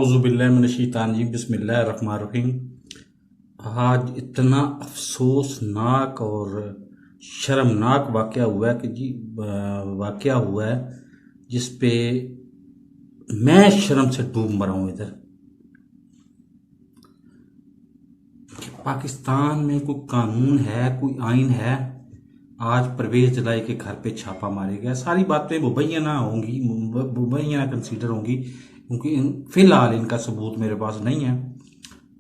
औज़ुबिल्लाहिमिनश्शैतानिर्रजीम बिस्मिल्लाहिर्रहमानिर्रहीम। आज इतना अफसोसनाक और शर्मनाक वाक़या हुआ है कि वाक़या हुआ है जिस पे मैं शर्म से डूब मरा हूँ। इधर पाकिस्तान में कोई कानून है, कोई आइन है। आज परवेज़ जलाई के घर पे छापा मारे गया। सारी बातें मुबैना होंगी, मुबैना कंसीडर होंगी, क्योंकि फ़िलहाल इनका सबूत मेरे पास नहीं है,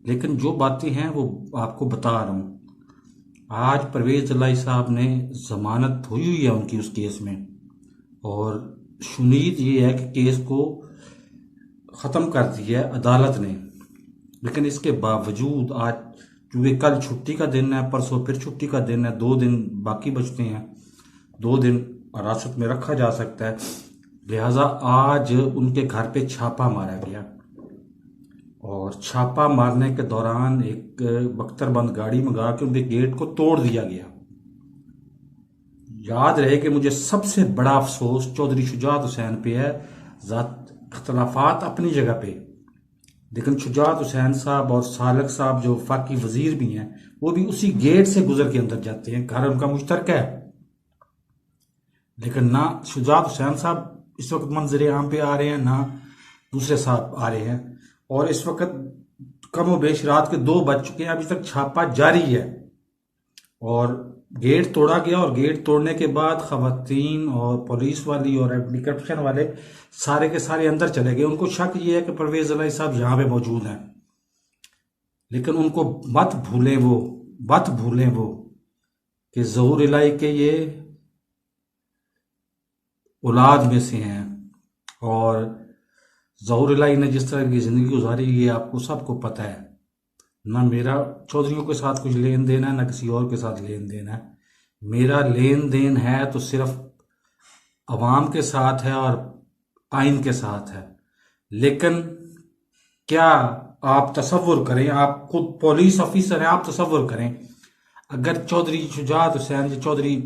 लेकिन जो बातें हैं वो आपको बता रहा हूँ। आज परवेज़ जलाई साहब ने ज़मानत हुई है उनकी उस केस में, और शुनीद ये है कि केस को ख़त्म कर दिया है अदालत ने। लेकिन इसके बावजूद आज, क्योंकि कल छुट्टी का दिन है, परसों फिर छुट्टी का दिन है, 2 दिन बाकी बचते हैं, 2 दिन हिरासत में रखा जा सकता है, लिहाजा आज उनके घर पे छापा मारा गया। और छापा मारने के दौरान एक बख्तरबंद गाड़ी मंगा के उनके गेट को तोड़ दिया गया। याद रहे कि मुझे सबसे बड़ा अफसोस चौधरी शुजात हुसैन पे है। इख्तलाफात अपनी जगह पे, लेकिन शुजात हुसैन साहब और सालक साहब जो वफाकी वजीर भी हैं, वो भी उसी गेट से गुजर के अंदर जाते हैं। घर उनका मुश्तरका है, लेकिन ना शुजात हुसैन साहब इस वक्त मंजर आम पे आ रहे हैं, ना दूसरे साहब आ रहे हैं। और इस वक्त कम बेश रात के 2 बज चुके हैं, अभी तक छापा जारी है। और गेट तोड़ा गया, और गेट तोड़ने के बाद खवातीन और पुलिस वाली और एंटी करप्शन वाले सारे के सारे अंदर चले गए। उनको शक ये है कि परवेज़ जलाई साहब यहाँ पे मौजूद हैं, लेकिन उनको मत भूलें वो कि ज़हूर इलाही के ये औलाद में से हैं। और ज़हूर इलाही ने जिस तरह की ज़िंदगी गुजारी, ये आपको सबको पता है। ना मेरा चौधरियों के साथ कुछ लेन देन है, ना किसी और के साथ लेन देन है। मेरा लेन देन है तो सिर्फ अवाम के साथ है और आइन के साथ है। लेकिन क्या आप तसव्वुर करें, आप खुद पुलिस ऑफिसर हैं, आप तसव्वुर करें अगर चौधरी शुजात हुसैन या चौधरी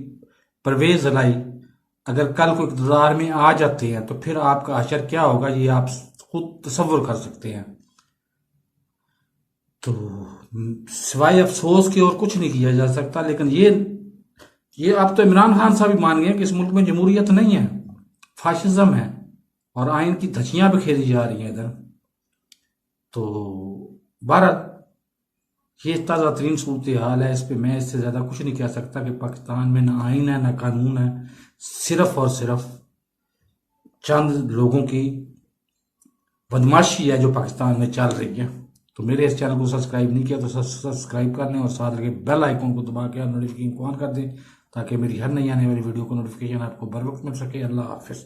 परवेज़ जलाई अगर कल को इक़्तिदार में आ जाते हैं तो फिर आपका हशर क्या होगा, ये आप खुद तसव्वुर कर सकते हैं। तो सिवाय अफसोस के और कुछ नहीं किया जा सकता। लेकिन ये अब तो इमरान खान साहब भी मान गए कि इस मुल्क में जमहूरियत नहीं है, फाशिज्म है, और आइन की धज्जियां बिखेरी जा रही हैं इधर। तो भारत ये ताज़ा तरीन सूरत हाल है। इस पे मैं इससे ज़्यादा कुछ नहीं कह सकता कि पाकिस्तान में ना आइन है, ना कानून है, सिर्फ और सिर्फ चंद लोगों की बदमाशी है जो पाकिस्तान में चल रही है। तो मेरे इस चैनल को सब्सक्राइब नहीं किया तो सब्सक्राइब कर लें, और साथ लगे बेल आइकॉन को दबा के नोटिफिकेशन ऑन कर दें, ताकि मेरी हर नई आने वाली वीडियो को नोटिफिकेशन आपको बर वक्त मिल सके। अल्लाह हाफिज़।